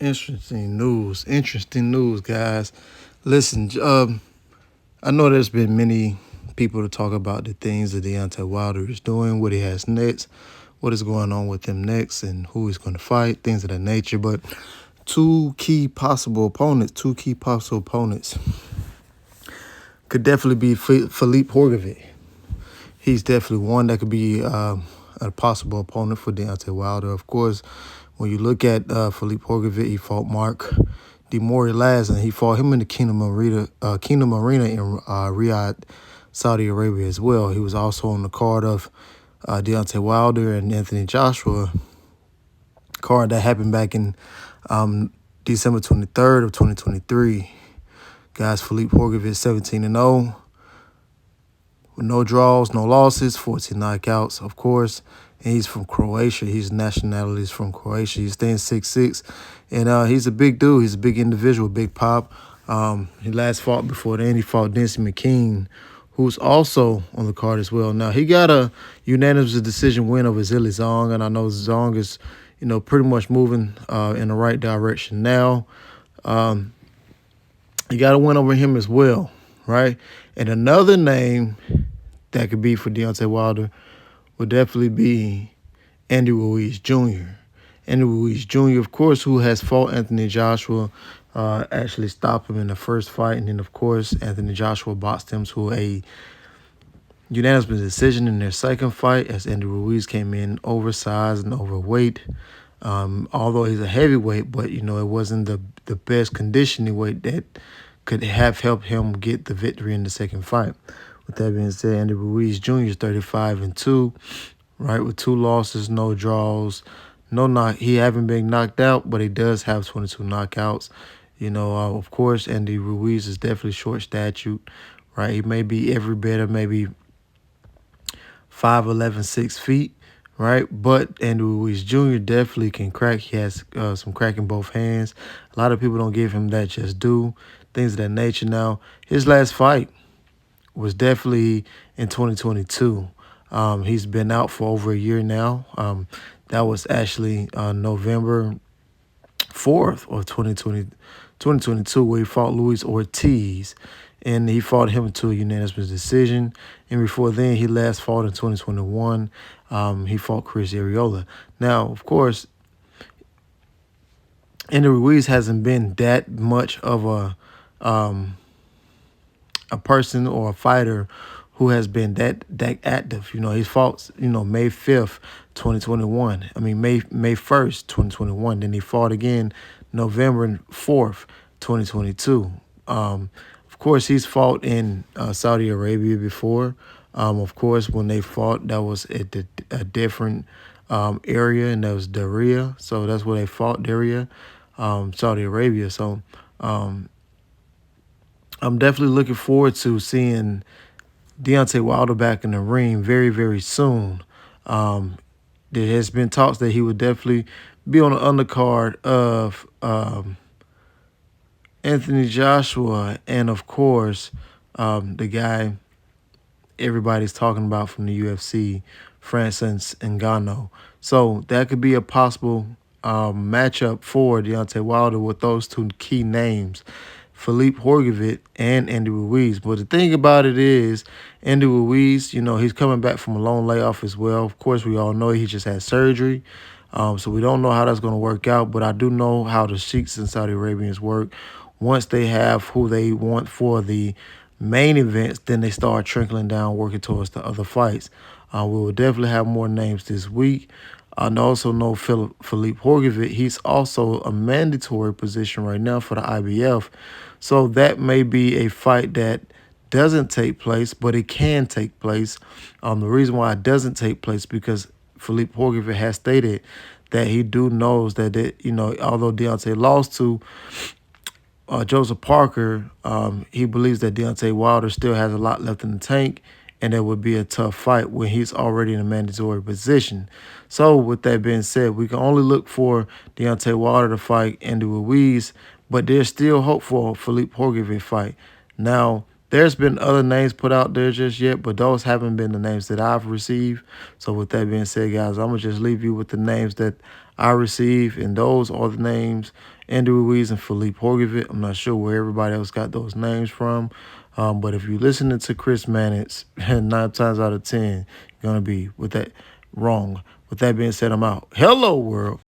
Interesting news, guys. Listen, I know there's been many people to talk about the things that Deontay Wilder is doing, what he has next, what is going on with him next, and who he's going to fight, things of that nature. But two key possible opponents could definitely be Filip Hrgović. He's definitely one that could be a possible opponent for Deontay Wilder. Of course, when you look at Filip Hrgović, he fought Mark Demorielaz, and he fought him in the Kingdom Arena in Riyadh, Saudi Arabia as well. He was also on the card of Deontay Wilder and Anthony Joshua, card that happened back in December 23rd of 2023. Guys, Filip Hrgović 17-0. With no draws, no losses, 14 knockouts, of course. And he's from Croatia. His nationality is from Croatia. He stands 6'6", and he's a big dude. He's a big individual, big pop. He last fought before then. He fought Dency McKean, who's also on the card as well. Now, he got a unanimous decision win over Zhilei Zhang, and I know Zhang is, pretty much moving in the right direction now. You got to win over him as well, right? And another name that could be for Deontay Wilder would definitely be Andy Ruiz Jr. Andy Ruiz Jr., of course, who has fought Anthony Joshua, actually stopped him in the first fight. And then, of course, Anthony Joshua boxed him to a unanimous decision in their second fight as Andy Ruiz came in oversized and overweight. Although he's a heavyweight, but, it wasn't the best conditioning weight that could have helped him get the victory in the second fight. With that being said, Andy Ruiz Jr. is 35-2, right, with 2 losses, no draws, he haven't been knocked out, but he does have 22 knockouts. Of course, Andy Ruiz is definitely short statute, right? He may be every bit of maybe 5'11", 6 feet, right? But Andy Ruiz Jr. definitely can crack. He has some crack in both hands. A lot of people don't give him that just due, things of that nature. Now, his last fight was definitely in 2022. He's been out for over a year now. That was actually November 4th of 2022, where he fought Luis Ortiz, and he fought him to a unanimous decision. And before then, he last fought in 2021. He fought Chris Arreola. Now, of course, Andy Ruiz hasn't been that much of a person or a fighter who has been that active. He fought, May 5th, 2021. May 1st, 2021. Then he fought again November 4th, 2022. Of course, he's fought in Saudi Arabia before. Of course, when they fought, that was at a different area, and that was Diriyah. So that's where they fought, Diriyah, Saudi Arabia. So I'm definitely looking forward to seeing Deontay Wilder back in the ring very, very soon. There has been talks that he would definitely be on the undercard of Anthony Joshua and, of course, the guy everybody's talking about from the UFC, Francis Ngannou. So that could be a possible matchup for Deontay Wilder with those two key names, Filip Hrgović and Andy Ruiz. But the thing about it is, Andy Ruiz, he's coming back from a long layoff as well. Of course, we all know he just had surgery. So we don't know how that's going to work out. But I do know how the Sheiks and Saudi Arabians work. Once they have who they want for the main events, then they start trickling down, working towards the other fights. We will definitely have more names this week. I also know Filip Hrgović. He's also a mandatory position right now for the IBF. So that may be a fight that doesn't take place, but it can take place. The reason why it doesn't take place because Filip Hrgović has stated that he knows that, although Deontay lost to Joseph Parker, he believes that Deontay Wilder still has a lot left in the tank, and it would be a tough fight when he's already in a mandatory position. So with that being said, we can only look for Deontay Wilder to fight Andy Ruiz, but there's still hope for a Filip Hrgović fight. Now, there's been other names put out there just yet, but those haven't been the names that I've received. So with that being said, guys, I'm going to just leave you with the names that I receive, and those are the names: Andy Ruiz and Filip Hrgović. I'm not sure where everybody else got those names from, but if you're listening to Chris Mannix, 9 times out of 10, you're gonna be with that wrong. With that being said, I'm out. Hello, world.